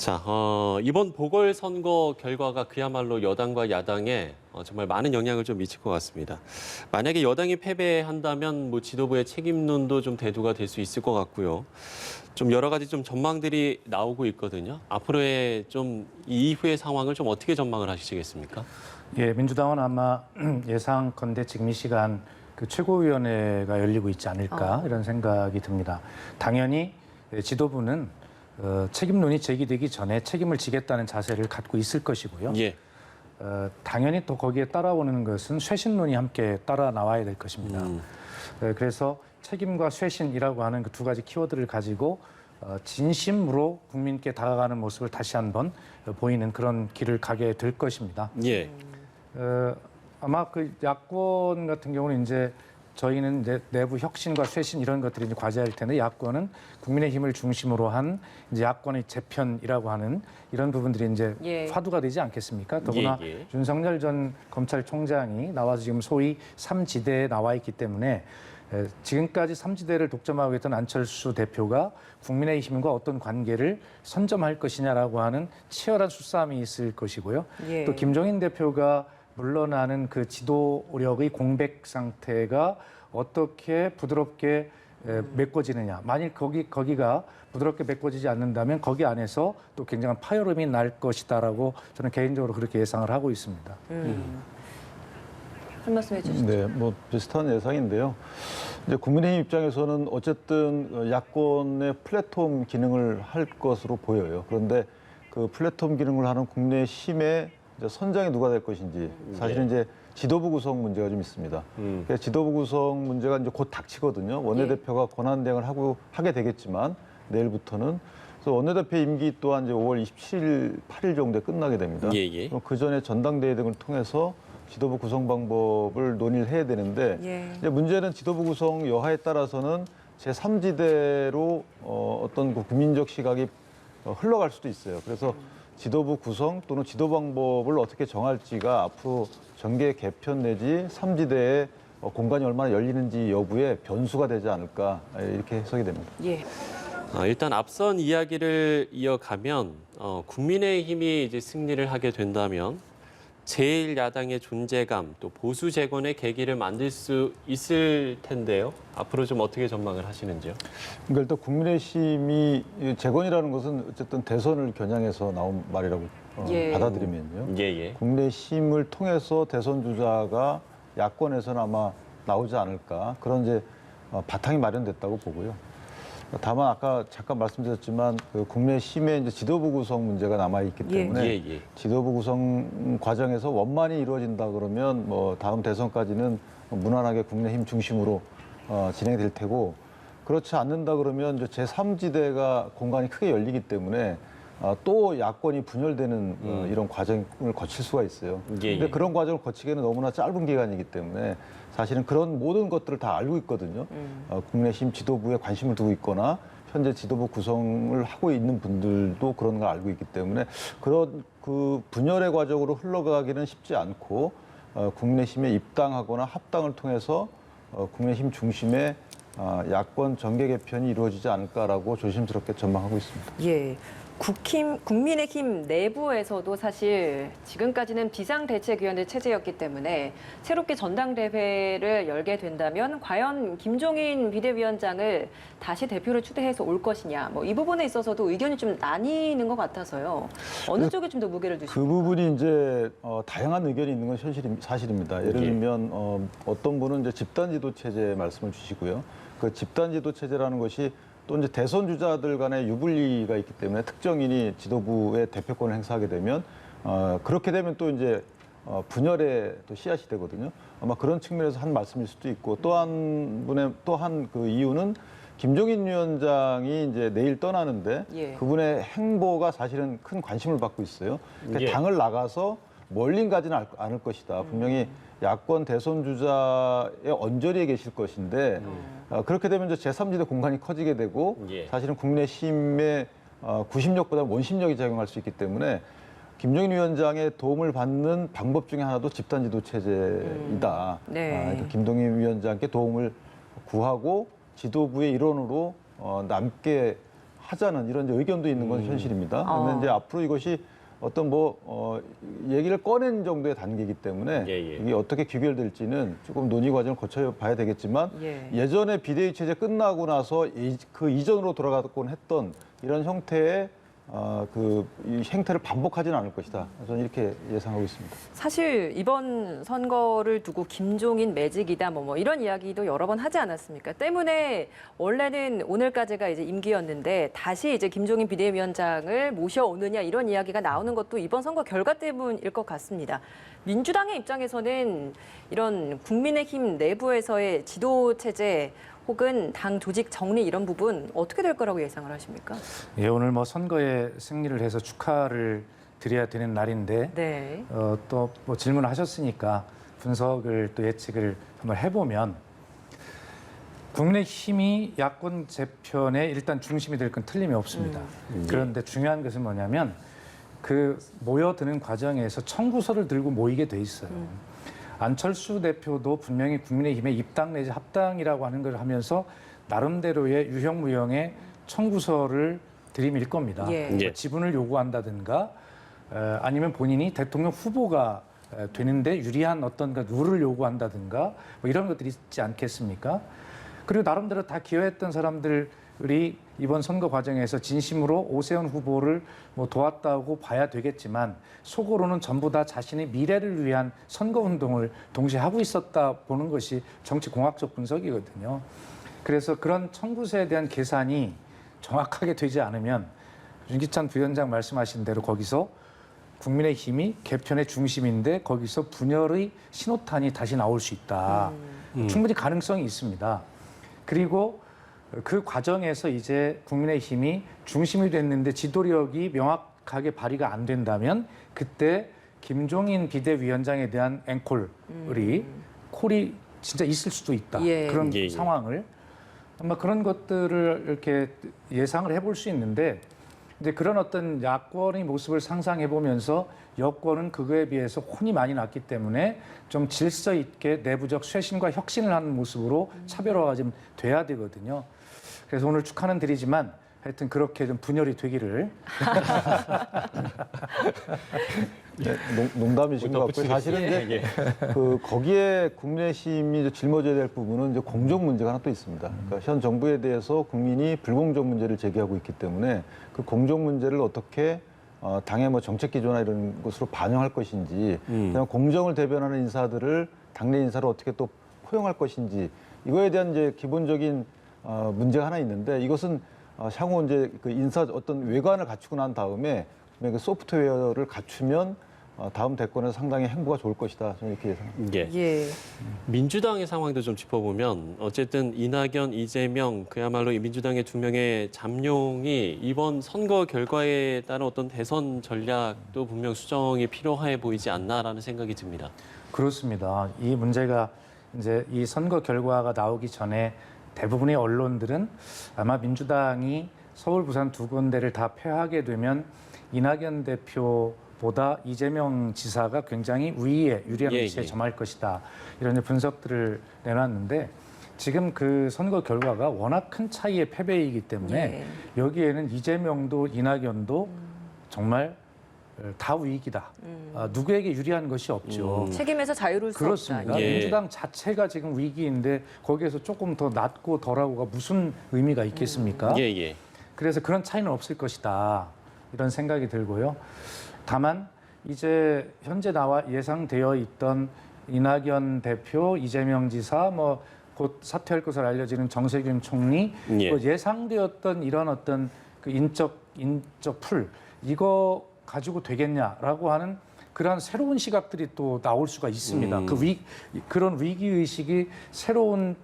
자, 이번 보궐선거 결과가 그야말로 여당과 야당에 정말 많은 영향을 좀 미칠 것 같습니다. 만약에 여당이 패배한다면 뭐 지도부의 책임론도 좀 대두가 될 수 있을 것 같고요. 좀 여러 가지 좀 전망들이 나오고 있거든요. 앞으로의 좀 이후의 상황을 좀 어떻게 전망을 하시겠습니까? 예, 민주당은 아마 예상컨대 지금 이 시간 그 최고위원회가 열리고 있지 않을까 이런 생각이 듭니다. 당연히 지도부는 책임론이 제기되기 전에 책임을 지겠다는 자세를 갖고 있을 것이고요. 예. 당연히 또 거기에 따라오는 것은 쇄신론이 함께 따라 나와야 될 것입니다. 그래서 책임과 쇄신이라고 하는 그 두 가지 키워드를 가지고 진심으로 국민께 다가가는 모습을 다시 한번 보이는 그런 길을 가게 될 것입니다. 예. 아마 그 야권 같은 경우는 이제 저희는 이제 내부 혁신과 쇄신 이런 것들이 이제 과제할 텐데 야권은 국민의힘을 중심으로 한 이제 야권의 재편이라고 하는 이런 부분들이 이제 화두가 되지 않겠습니까? 더구나 윤석열 전 검찰총장이 나와서 지금 소위 3지대에 나와 있기 때문에 지금까지 3지대를 독점하고 있던 안철수 대표가 국민의힘과 어떤 관계를 선점할 것이냐라고 하는 치열한 수싸움이 있을 것이고요. 또 김종인 대표가 물러나는 그 지도력의 공백 상태가 어떻게 부드럽게 메꿔지느냐. 만일 거기가 부드럽게 메꿔지지 않는다면 거기 안에서 또 굉장한 파열음이 날 것이다라고 저는 개인적으로 그렇게 예상을 하고 있습니다. 한 말씀 해주시죠. 네, 뭐 비슷한 예상인데요. 이제 국민의힘 입장에서는 어쨌든 야권의 플랫폼 기능을 할 것으로 보여요. 그런데 그 플랫폼 기능을 하는 국민의힘의 선장이 누가 될 것인지 사실은 이제 지도부 구성 문제가 좀 있습니다. 지도부 구성 문제가 이제 곧 닥치거든요. 원내대표가 권한대행을 하게 되겠지만 내일부터는 그래서 원내대표 임기 또한 이제 5월 27일, 8일 정도에 끝나게 됩니다. 그 전에 전당대회 등을 통해서 지도부 구성 방법을 논의를 해야 되는데 이제 문제는 지도부 구성 여하에 따라서는 제3지대로 어떤 그 국민적 시각이 흘러갈 수도 있어요. 그래서 지도부 구성 또는 지도 방법을 어떻게 정할지가 앞으로 정계 개편 내지 3지대의 공간이 얼마나 열리는지 여부에 변수가 되지 않을까 이렇게 해석이 됩니다. 일단 앞선 이야기를 이어가면 국민의힘이 이제 승리를 하게 된다면 제1야당의 존재감 또 보수 재건의 계기를 만들 수 있을 텐데요. 앞으로 좀 어떻게 전망을 하시는지요? 그러니까 일단 국민의힘이 재건이라는 것은 어쨌든 대선을 겨냥해서 나온 말이라고 받아들이면요. 국민의힘을 통해서 대선 주자가 야권에서는 아마 나오지 않을까 그런 이제 바탕이 마련됐다고 보고요. 다만 아까 잠깐 말씀드렸지만 그 국민의힘의 이제 지도부 구성 문제가 남아 있기 때문에 지도부 구성 과정에서 원만히 이루어진다 그러면 뭐 다음 대선까지는 무난하게 국민의힘 중심으로 진행될 테고 그렇지 않는다 그러면 이제 제3지대가 공간이 크게 열리기 때문에 또 야권이 분열되는 이런 과정을 거칠 수가 있어요. 근데 그런 과정을 거치기에는 너무나 짧은 기간이기 때문에 사실은 그런 모든 것들을 다 알고 있거든요. 국민의힘 지도부에 관심을 두고 있거나 현재 지도부 구성을 하고 있는 분들도 그런 걸 알고 있기 때문에 그런 그 분열의 과정으로 흘러가기는 쉽지 않고 국민의힘에 입당하거나 합당을 통해서 국민의힘 중심의 야권 정계 개편이 이루어지지 않을까라고 조심스럽게 전망하고 있습니다. 국민의힘 내부에서도 사실 지금까지는 비상대책위원회 체제였기 때문에 새롭게 전당대회를 열게 된다면 과연 김종인 비대위원장을 다시 대표로 추대해서 올 것이냐 뭐 이 부분에 있어서도 의견이 좀 나뉘는 것 같아서요. 어느 쪽에 좀 더 무게를 두십니까? 그 부분이 이제 다양한 의견이 있는 건 사실입니다. 예를 들면 어떤 분은 이제 집단지도 체제 말씀을 주시고요. 그 집단지도 체제라는 것이 또 이제 대선 주자들 간의 유불리가 있기 때문에 특정인이 지도부의 대표권을 행사하게 되면 그렇게 되면 또 이제 분열의 또 씨앗이 되거든요. 아마 그런 측면에서 한 말씀일 수도 있고 또 한 그 이유는 김종인 위원장이 이제 내일 떠나는데 그분의 행보가 사실은 큰 관심을 받고 있어요. 그러니까 당을 나가서 멀리 가지는 않을 것이다. 분명히 야권 대선 주자의 언저리에 계실 것인데 그렇게 되면 이제 제3지대 공간이 커지게 되고 사실은 국민의힘의 구심력보다 원심력이 작용할 수 있기 때문에 김종인 위원장의 도움을 받는 방법 중에 하나도 집단지도 체제이다. 그러니까 김종인 위원장께 도움을 구하고 지도부의 일원으로 남게 하자는 이런 이제 의견도 있는 건 현실입니다. 그런데 이제 앞으로 이것이 어떤 얘기를 꺼낸 정도의 단계이기 때문에 이게 어떻게 귀결될지는 조금 논의 과정을 거쳐봐야 되겠지만 예전에 비대위 체제 끝나고 나서 그 이전으로 돌아가곤 했던 이런 형태의 이 행태를 반복하지는 않을 것이다. 저는 이렇게 예상하고 있습니다. 사실 이번 선거를 두고 김종인 매직이다 뭐 이런 이야기도 여러 번 하지 않았습니까? 때문에 원래는 오늘까지가 이제 임기였는데 다시 이제 김종인 비대위원장을 모셔오느냐 이런 이야기가 나오는 것도 이번 선거 결과 때문일 것 같습니다. 민주당의 입장에서는 이런 국민의힘 내부에서의 지도 체제 혹은 당 조직 정리 이런 부분 어떻게 될 거라고 예상을 하십니까? 예, 오늘 선거에 승리를 해서 축하를 드려야 되는 날인데 네. 또 질문을 하셨으니까 분석을 또 예측을 한번 해보면 국민의힘이 야권 재편의 일단 중심이 될 건 틀림이 없습니다. 그런데 중요한 것은 뭐냐면 그 모여드는 과정에서 청구서를 들고 모이게 돼 있어요. 안철수 대표도 분명히 국민의힘의 입당 내지 합당이라고 하는 걸 하면서 나름대로의 유형무형의 청구서를 들이밀 겁니다. 지분을 요구한다든가 아니면 본인이 대통령 후보가 되는데 유리한 어떤 룰을 요구한다든가 이런 것들이 있지 않겠습니까? 그리고 나름대로 다 기여했던 사람들이 이번 선거 과정에서 진심으로 오세훈 후보를 도왔다고 봐야 되겠지만 속으로는 전부 다 자신의 미래를 위한 선거운동을 동시에 하고 있었다 보는 것이 정치공학적 분석이거든요. 그래서 그런 청구서에 대한 계산이 정확하게 되지 않으면 윤기찬 부위원장 말씀하신 대로 거기서 국민의힘이 개편의 중심인데 거기서 분열의 신호탄이 다시 나올 수 있다. 충분히 가능성이 있습니다. 그리고 그 과정에서 이제 국민의힘이 중심이 됐는데 지도력이 명확하게 발휘가 안 된다면 그때 김종인 비대위원장에 대한 콜이 진짜 있을 수도 있다. 그런 상황을 아마 그런 것들을 이렇게 예상을 해볼 수 있는데 이제 그런 어떤 야권의 모습을 상상해 보면서 여권은 그거에 비해서 혼이 많이 났기 때문에 좀 질서 있게 내부적 쇄신과 혁신을 하는 모습으로 차별화가 좀 돼야 되거든요. 그래서 오늘 축하는 드리지만 하여튼 그렇게 좀 분열이 되기를. 네, 농담이신 것 같고요. 사실은 이제 거기에 국민의힘이 짊어져야 될 부분은 이제 공정 문제가 하나 또 있습니다. 그러니까 현 정부에 대해서 국민이 불공정 문제를 제기하고 있기 때문에 그 공정 문제를 어떻게 당의 정책 기조나 이런 것으로 반영할 것인지, 그냥 공정을 대변하는 인사들을 당내 인사를 어떻게 또 포용할 것인지 이거에 대한 이제 기본적인 문제가 하나 있는데 이것은 향후 이제 그 인사 어떤 외관을 갖추고 난 다음에 그 소프트웨어를 갖추면 다음 대권에서 상당히 행보가 좋을 것이다. 저는 이렇게 예상합니다. 민주당의 상황도 좀 짚어보면 어쨌든 이낙연, 이재명 그야말로 이 민주당의 두 명의 잠룡이 이번 선거 결과에 따른 어떤 대선 전략도 분명 수정이 필요해 보이지 않나라는 생각이 듭니다. 그렇습니다. 이 문제가 이제 이 선거 결과가 나오기 전에 대부분의 언론들은 아마 민주당이 서울, 부산 두 군데를 다 패하게 되면 이낙연 대표보다 이재명 지사가 굉장히 유리한 위치에 점할 것이다. 이런 분석들을 내놨는데 지금 그 선거 결과가 워낙 큰 차이의 패배이기 때문에 여기에는 이재명도 이낙연도 정말 다 위기다. 누구에게 유리한 것이 없죠. 책임에서 자유로울 수 없다. 그렇습니다. 민주당 자체가 지금 위기인데 거기에서 조금 더 낫고 덜하고가 무슨 의미가 있겠습니까? 그래서 그런 차이는 없을 것이다. 이런 생각이 들고요. 다만 이제 현재 나와 예상되어 있던 이낙연 대표, 이재명 지사, 곧 사퇴할 것으로 알려지는 정세균 총리, 예상되었던 이런 어떤 그 인적 풀 이거 가지고 되겠냐라고 하는 그런 새로운 시각들이 또 나올 수가 있습니다. 그런 위기 의식이 새로운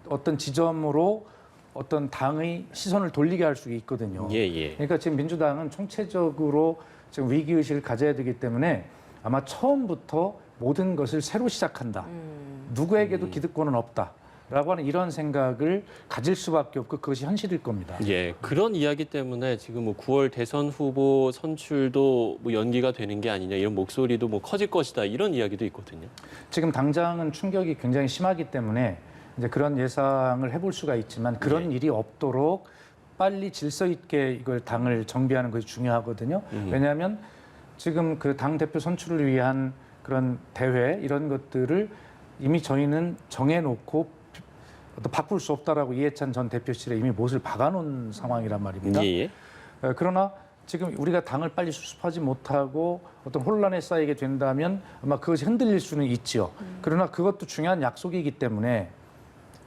어떤 지점으로 어떤 당의 시선을 돌리게 할 수 있거든요. 그러니까 지금 민주당은 총체적으로 지금 위기 의식을 가져야 되기 때문에 아마 처음부터 모든 것을 새로 시작한다. 누구에게도 기득권은 없다. 라고 하는 이런 생각을 가질 수밖에 없고 그것이 현실일 겁니다. 그런 이야기 때문에 지금 9월 대선 후보 선출도 연기가 되는 게 아니냐 이런 목소리도 커질 것이다 이런 이야기도 있거든요. 지금 당장은 충격이 굉장히 심하기 때문에 이제 그런 예상을 해볼 수가 있지만 그런 일이 없도록 빨리 질서 있게 이걸 당을 정비하는 것이 중요하거든요. 왜냐하면 지금 그 당 대표 선출을 위한 그런 대회 이런 것들을 이미 저희는 정해놓고 또 바꿀 수 없다라고 이해찬 전 대표실에 이미 못을 박아놓은 상황이란 말입니다. 예. 그러나 지금 우리가 당을 빨리 수습하지 못하고 어떤 혼란에 쌓이게 된다면 아마 그것이 흔들릴 수는 있지요. 그러나 그것도 중요한 약속이기 때문에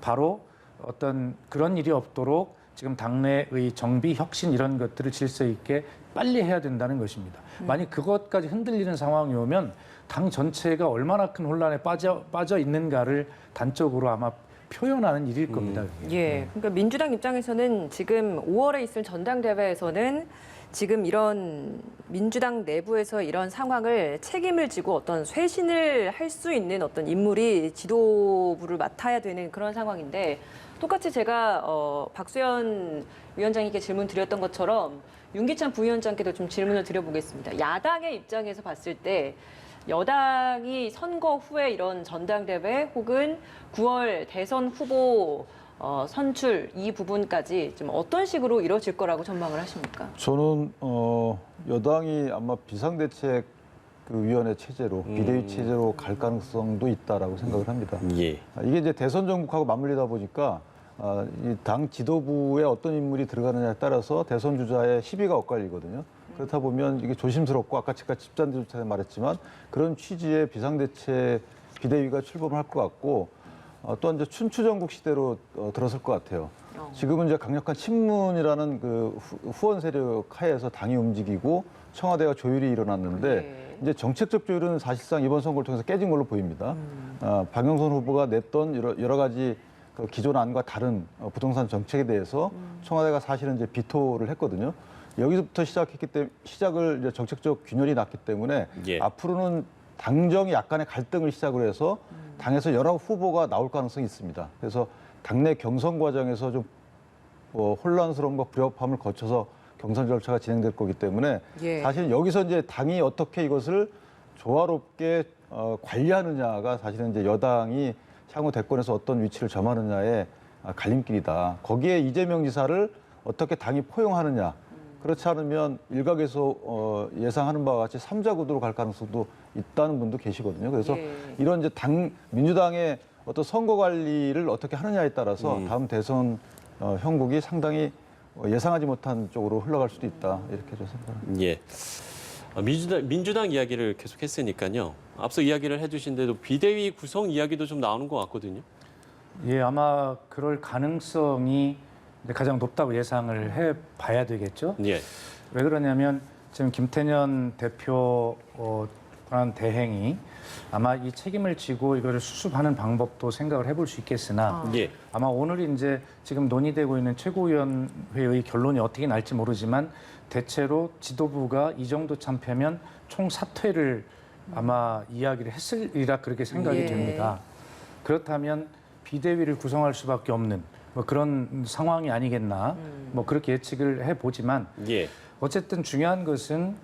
바로 어떤 그런 일이 없도록 지금 당내의 정비, 혁신 이런 것들을 질서 있게 빨리 해야 된다는 것입니다. 만약 그것까지 흔들리는 상황이 오면 당 전체가 얼마나 큰 혼란에 빠져 있는가를 단적으로 아마 표현하는 일일 겁니다. 예, 그러니까 민주당 입장에서는 지금 5월에 있을 전당대회에서는 지금 이런 민주당 내부에서 이런 상황을 책임을 지고 어떤 쇄신을 할 수 있는 어떤 인물이 지도부를 맡아야 되는 그런 상황인데 똑같이 제가 박수현 위원장님께 질문 드렸던 것처럼 윤기찬 부위원장께도 좀 질문을 드려보겠습니다. 야당의 입장에서 봤을 때 여당이 선거 후에 이런 전당대회 혹은 9월 대선 후보 선출 이 부분까지 좀 어떤 식으로 이루어질 거라고 전망을 하십니까? 저는 여당이 아마 비상대책 그 위원회 체제로 비대위 체제로 갈 가능성도 있다라고 생각을 합니다. 예. 이게 이제 대선 전국하고 맞물리다 보니까 이 당 지도부에 어떤 인물이 들어가느냐에 따라서 대선 주자의 시비가 엇갈리거든요. 그렇다 보면 이게 조심스럽고 아까 제가 집단지도자에 말했지만 그런 취지의 비상대책 비대위가 출범할 것 같고 또한 이제 춘추전국 시대로 들어설 것 같아요. 지금은 이제 강력한 친문이라는 그 후원 세력 하에서 당이 움직이고 청와대가 조율이 일어났는데 이제 정책적 조율은 사실상 이번 선거를 통해서 깨진 걸로 보입니다. 박영선 후보가 냈던 여러 가지 그 기존 안과 다른 부동산 정책에 대해서 청와대가 사실은 이제 비토를 했거든요. 여기서부터 시작을 이제 정책적 균열이 났기 때문에 예. 앞으로는 당정이 약간의 갈등을 시작으로 해서 당에서 여러 후보가 나올 가능성이 있습니다. 그래서 당내 경선 과정에서 좀 혼란스러움과 불협화음을 거쳐서 경선 절차가 진행될 거기 때문에 예. 사실 여기서 이제 당이 어떻게 이것을 조화롭게 관리하느냐가 사실은 이제 여당이 향후 대권에서 어떤 위치를 점하느냐의 갈림길이다. 거기에 이재명 지사를 어떻게 당이 포용하느냐. 그렇지 않으면 일각에서 예상하는 바와 같이 삼자 구도로 갈 가능성도 있다는 분도 계시거든요. 그래서 이런 이제 민주당의 어떤 선거 관리를 어떻게 하느냐에 따라서 다음 대선 형국이 상당히 예상하지 못한 쪽으로 흘러갈 수도 있다. 이렇게 저 생각합니다. 예. 민주당 이야기를 계속했으니까요. 앞서 이야기를 해주신데도 비대위 구성 이야기도 좀 나오는 것 같거든요. 예, 아마 그럴 가능성이 가장 높다고 예상을 해봐야 되겠죠. 예. 왜 그러냐면 지금 김태년 대표 한 대행이 아마 이 책임을 지고 이거를 수습하는 방법도 생각을 해볼 수 있겠으나 예. 아마 오늘 이제 지금 논의되고 있는 최고위원회의 결론이 어떻게 날지 모르지만 대체로 지도부가 이 정도 참패면 총사퇴를 아마 이야기를 했으리라 그렇게 생각이 예. 됩니다. 그렇다면 비대위를 구성할 수밖에 없는 뭐 그런 상황이 아니겠나 뭐 그렇게 예측을 해보지만 예. 어쨌든 중요한 것은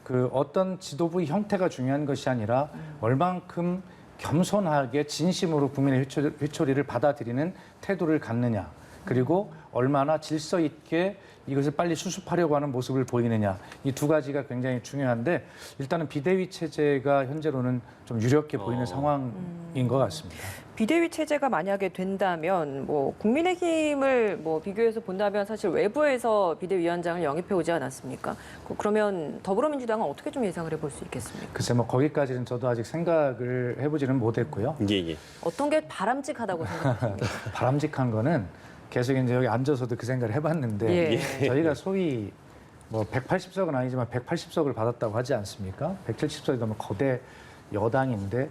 그 어떤 지도부의 형태가 중요한 것이 아니라 얼만큼 겸손하게 진심으로 국민의 회초리를 받아들이는 태도를 갖느냐 그리고 얼마나 질서 있게 이것을 빨리 수습하려고 하는 모습을 보이느냐 이 두 가지가 굉장히 중요한데 일단은 비대위 체제가 현재로는 좀 유력해 보이는 상황인 것 같습니다. 비대위 체제가 만약에 된다면 뭐 국민의힘을 뭐 비교해서 본다면 사실 외부에서 비대위원장을 영입해 오지 않았습니까? 그러면 더불어민주당은 어떻게 좀 예상을 해볼 수 있겠습니까? 글쎄 뭐 거기까지는 저도 아직 생각을 해보지는 못했고요. 예. 어떤 게 바람직하다고 생각하십니까? 바람직한 거는 계속 이제 여기 앉아서도 그 생각을 해봤는데 예. 저희가 소위 뭐 180석은 아니지만 180석을 받았다고 하지 않습니까? 170석이 넘는 거대 여당인데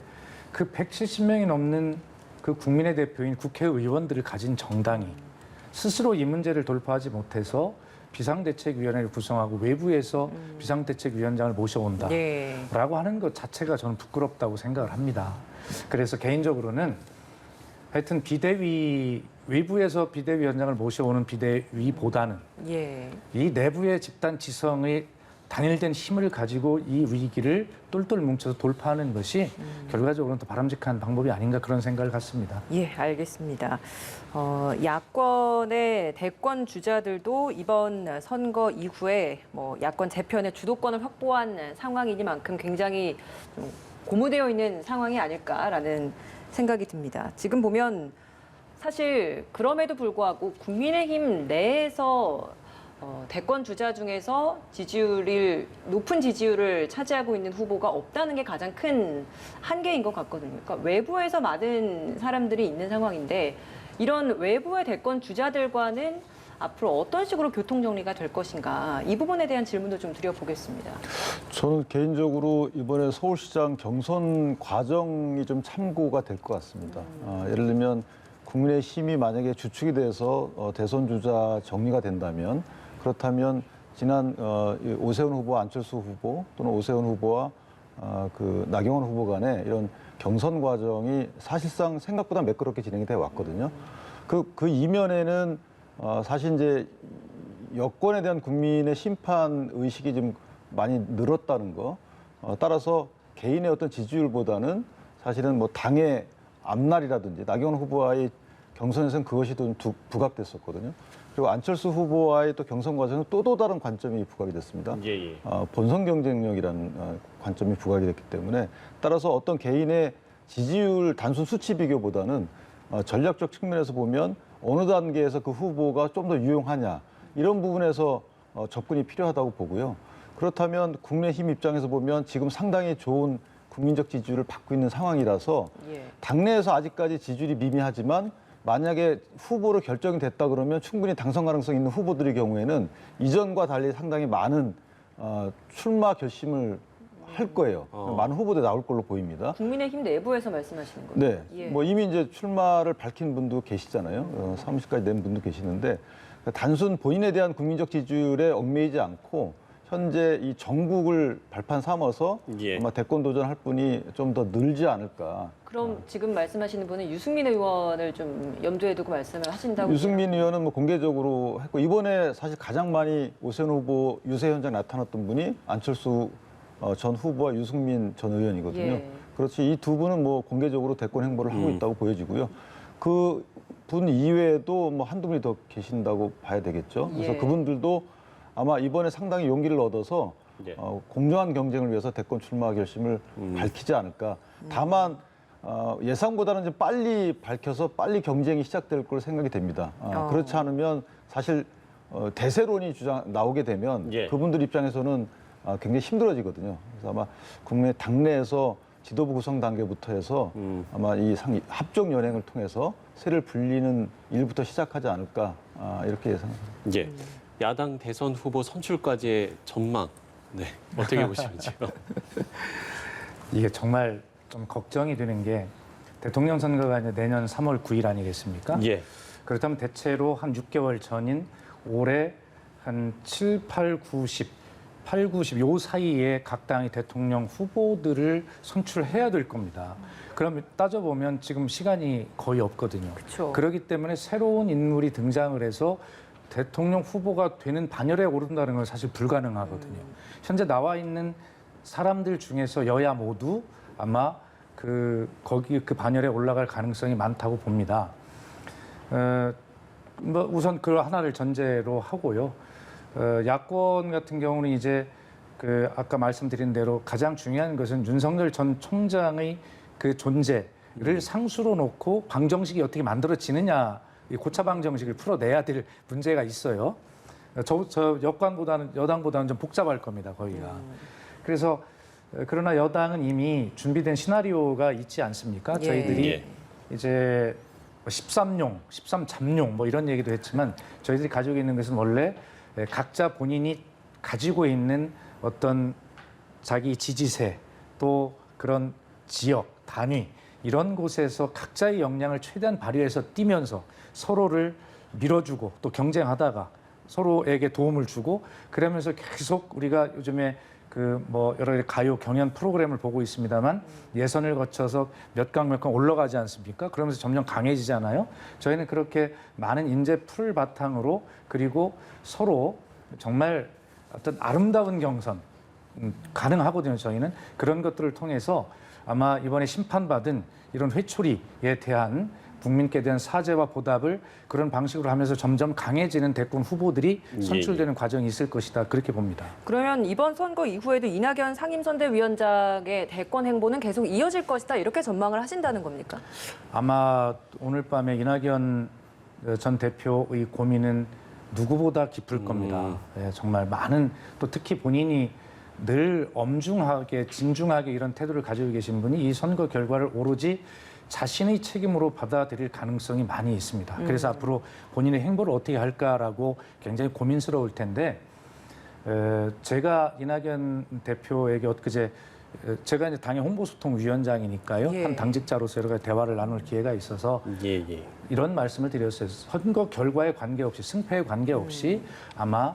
그 170명이 넘는 그 국민의 대표인 국회의원들을 가진 정당이 스스로 이 문제를 돌파하지 못해서 비상대책위원회를 구성하고 외부에서 비상대책위원장을 모셔온다라고 예. 하는 것 자체가 저는 부끄럽다고 생각을 합니다. 그래서 개인적으로는 하여튼 비대위 외부에서 비대위원장을 모셔오는 비대위보다는 예. 이 내부의 집단 지성의 단일된 힘을 가지고 이 위기를 똘똘 뭉쳐서 돌파하는 것이 결과적으로는 더 바람직한 방법이 아닌가 그런 생각을 갖습니다. 예, 알겠습니다. 야권의 대권 주자들도 이번 선거 이후에 뭐 야권 재편의 주도권을 확보한 상황이니만큼 굉장히 좀 고무되어 있는 상황이 아닐까라는 생각이 듭니다. 지금 보면 사실 그럼에도 불구하고 국민의힘 내에서 대권 주자 중에서 높은 지지율을 차지하고 있는 후보가 없다는 게 가장 큰 한계인 것 같거든요. 그러니까 외부에서 많은 사람들이 있는 상황인데 이런 외부의 대권 주자들과는 앞으로 어떤 식으로 교통 정리가 될 것인가 이 부분에 대한 질문도 좀 드려보겠습니다. 저는 개인적으로 이번에 서울시장 경선 과정이 좀 참고가 될 것 같습니다. 예를 들면 국민의힘이 만약에 주축이 돼서 대선 주자 정리가 된다면 그렇다면 지난 오세훈 후보와 안철수 후보 또는 오세훈 후보와 그 나경원 후보 간의 이런 경선 과정이 사실상 생각보다 매끄럽게 진행이 돼 왔거든요. 그 이면에는 사실 이제 여권에 대한 국민의 심판 의식이 좀 많이 늘었다는 거. 따라서 개인의 어떤 지지율보다는 사실은 뭐 당의 앞날이라든지 나경원 후보와의 경선에서는 그것이 좀 부각됐었거든요. 그리고 안철수 후보와의 또 경선 과정은 또 다른 관점이 부각이 됐습니다. 예. 본선 경쟁력이라는 관점이 부각이 됐기 때문에 따라서 어떤 개인의 지지율 단순 수치 비교보다는 전략적 측면에서 보면 어느 단계에서 그 후보가 좀 더 유용하냐 이런 부분에서 접근이 필요하다고 보고요. 그렇다면 국민의힘 입장에서 보면 지금 상당히 좋은 국민적 지지율을 받고 있는 상황이라서 당내에서 아직까지 지지율이 미미하지만 만약에 후보로 결정이 됐다 그러면 충분히 당선 가능성 있는 후보들의 경우에는 이전과 달리 상당히 많은 출마 결심을 할 거예요. 많은 후보들이 나올 걸로 보입니다. 국민의힘 내부에서 말씀하시는 거예요? 네. 예. 뭐 이미 이제 출마를 밝힌 분도 계시잖아요. 사무실까지 낸 분도 계시는데 단순 본인에 대한 국민적 지지율에 얽매이지 않고 현재 이 전국을 발판 삼아서 아마 대권 도전할 분이 좀 더 늘지 않을까. 그럼 지금 말씀하시는 분은 유승민 의원을 좀 염두에 두고 말씀을 하신다고? 유승민 의원은 뭐 공개적으로 했고 이번에 사실 가장 많이 오세훈 후보 유세 현장에 나타났던 분이 안철수 전 후보와 유승민 전 의원이거든요. 예. 그렇지 이 두 분은 뭐 공개적으로 대권 행보를 하고 있다고 보여지고요. 그 분 이외에도 뭐 한두 분이 더 계신다고 봐야 되겠죠. 그래서 그분들도 아마 이번에 상당히 용기를 얻어서 공정한 경쟁을 위해서 대권 출마 결심을 밝히지 않을까. 다만 예상보다는 좀 빨리 밝혀서 빨리 경쟁이 시작될 걸로 생각이 됩니다. 그렇지 않으면 사실 대세론이 나오게 되면 그분들 입장에서는 굉장히 힘들어지거든요. 그래서 아마 국내 당내에서 지도부 구성 단계부터 해서 아마 이 합종 연행을 통해서 세를 불리는 일부터 시작하지 않을까 이렇게 예상합니다. 예. 야당 대선 후보 선출까지의 전망, 네, 어떻게 보시는지요? 이게 정말 좀 걱정이 되는 게 대통령 선거가 이제 내년 3월 9일 아니겠습니까? 예. 그렇다면 대체로 한 6개월 전인 올해 한 7, 8, 90 요 사이에 각 당의 대통령 후보들을 선출해야 될 겁니다. 그럼 따져보면 지금 시간이 거의 없거든요. 그쵸. 그렇기 때문에 새로운 인물이 등장을 해서 대통령 후보가 되는 반열에 오른다는 건 사실 불가능하거든요. 현재 나와 있는 사람들 중에서 여야 모두 아마 거기 그 반열에 올라갈 가능성이 많다고 봅니다. 뭐 우선 그 하나를 전제로 하고요. 야권 같은 경우는 이제 아까 말씀드린 대로 가장 중요한 것은 윤석열 전 총장의 그 존재를 상수로 놓고 방정식이 어떻게 만들어지느냐, 이 고차 방정식을 풀어내야 될 문제가 있어요. 저 여당보다는 좀 복잡할 겁니다, 거기가. 그래서 그러나 여당은 이미 준비된 시나리오가 있지 않습니까? 저희들이 이제 13용, 13잠용 뭐 이런 얘기도 했지만 저희들이 가지고 있는 것은 원래 각자 본인이 가지고 있는 어떤 자기 지지세 또 그런 지역, 단위 이런 곳에서 각자의 역량을 최대한 발휘해서 뛰면서 서로를 밀어주고 또 경쟁하다가 서로에게 도움을 주고 그러면서 계속 우리가 요즘에 뭐 여러 가지 가요 경연 프로그램을 보고 있습니다만 예선을 거쳐서 몇 강 올라가지 않습니까? 그러면서 점점 강해지잖아요. 저희는 그렇게 많은 인재 풀 바탕으로 그리고 서로 정말 어떤 아름다운 경선 가능하거든요. 저희는 그런 것들을 통해서 아마 이번에 심판받은 이런 회초리에 대한 국민께 대한 사죄와 보답을 그런 방식으로 하면서 점점 강해지는 대권 후보들이 선출되는 과정이 있을 것이다. 그렇게 봅니다. 그러면 이번 선거 이후에도 이낙연 상임선대위원장의 대권 행보는 계속 이어질 것이다. 이렇게 전망을 하신다는 겁니까? 아마 오늘 밤에 이낙연 전 대표의 고민은 누구보다 깊을 겁니다. 예, 정말 많은 또 특히 본인이 늘 엄중하게 진중하게 이런 태도를 가지고 계신 분이 이 선거 결과를 오로지 자신의 책임으로 받아들일 가능성이 많이 있습니다. 그래서 앞으로 본인의 행보를 어떻게 할까라고 굉장히 고민스러울 텐데 제가 이낙연 대표에게 엊그제 제가 이제 당의 홍보소통위원장이니까요. 예. 한 당직자로서 여러 가지 대화를 나눌 기회가 있어서 이런 말씀을 드렸어요. 선거 결과에 관계없이 승패에 관계없이 아마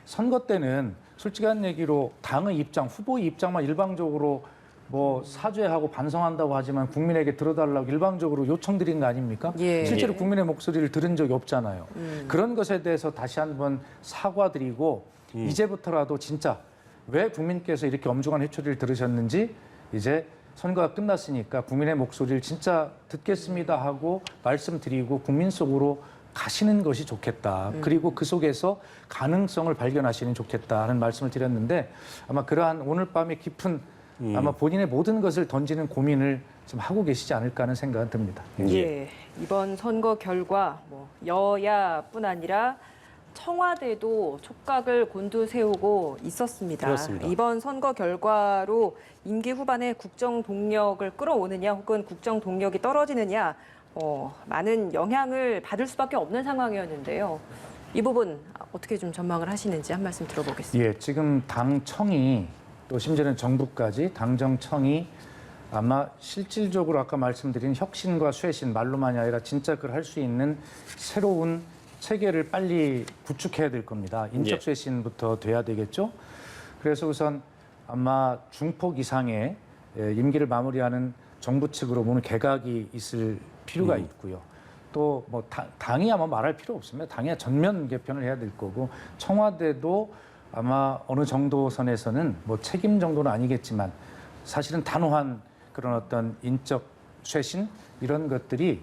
선거 때는 솔직한 얘기로 당의 입장, 후보의 입장만 일방적으로 뭐 사죄하고 반성한다고 하지만 국민에게 들어달라고 일방적으로 요청드린 거 아닙니까? 예. 실제로 국민의 목소리를 들은 적이 없잖아요. 그런 것에 대해서 다시 한번 사과드리고 이제부터라도 진짜 왜 국민께서 이렇게 엄중한 회초리를 들으셨는지 이제 선거가 끝났으니까 국민의 목소리를 진짜 듣겠습니다 하고 말씀드리고 국민 속으로 가시는 것이 좋겠다. 그리고 그 속에서 가능성을 발견하시는 좋겠다 하는 말씀을 드렸는데 아마 그러한 오늘 밤에 깊은 아마 본인의 모든 것을 던지는 고민을 좀 하고 계시지 않을까 하는 생각은 듭니다. 예. 이번 선거 결과 뭐 여야뿐 아니라 청와대도 촉각을 곤두세우고 있었습니다. 그렇습니다. 이번 선거 결과로 임기 후반에 국정 동력을 끌어오느냐 혹은 국정 동력이 떨어지느냐 많은 영향을 받을 수밖에 없는 상황이었는데요. 이 부분 어떻게 좀 전망을 하시는지 한 말씀 들어보겠습니다. 예, 지금 당청이 또 심지어는 정부까지 당정청이 아마 실질적으로 아까 말씀드린 혁신과 쇄신 말로만이 아니라 진짜 그걸 할 수 있는 새로운 체계를 빨리 구축해야 될 겁니다. 인적 쇄신부터 돼야 되겠죠. 그래서 우선 아마 중폭 이상의 임기를 마무리하는 정부 측으로 보는 개각이 있을 필요가 있고요. 또 뭐 당이 아마 말할 필요 없습니다. 당이 전면 개편을 해야 될 거고 청와대도 아마 어느 정도 선에서는 뭐 책임 정도는 아니겠지만 사실은 단호한 그런 어떤 인적 쇄신 이런 것들이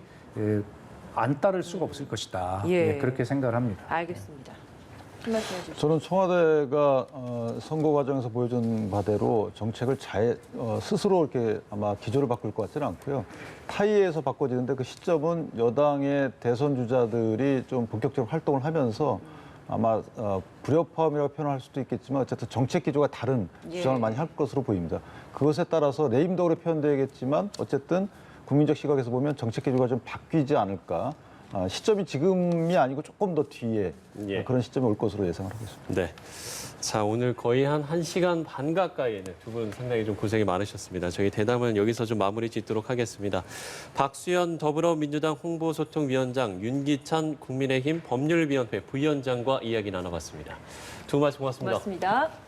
안 따를 수가 없을 것이다. 예. 그렇게 생각을 합니다. 알겠습니다. 한 말씀 해주시죠. 저는 청와대가 선거 과정에서 보여준 바대로 정책을 스스로 이렇게 아마 기조를 바꿀 것 같지는 않고요. 타이에서 바꿔지는데 그 시점은 여당의 대선 주자들이 좀 본격적으로 활동을 하면서 아마 불협화음이라고 표현할 수도 있겠지만 어쨌든 정책 기조가 다른 주장을 많이 할 것으로 보입니다. 그것에 따라서 네임덕으로 표현되겠지만 어쨌든 국민적 시각에서 보면 정책 기조가 좀 바뀌지 않을까. 시점이 지금이 아니고 조금 더 뒤에 그런 시점이 올 것으로 예상을 하고 있습니다. 네. 자, 오늘 거의 한 1시간 반 가까이는 두 분 상당히 좀 고생이 많으셨습니다. 저희 대담은 여기서 좀 마무리 짓도록 하겠습니다. 박수현 더불어민주당 홍보소통위원장, 윤기찬 국민의힘 법률위원회 부위원장과 이야기 나눠봤습니다. 두 분 말씀 고맙습니다. 고맙습니다.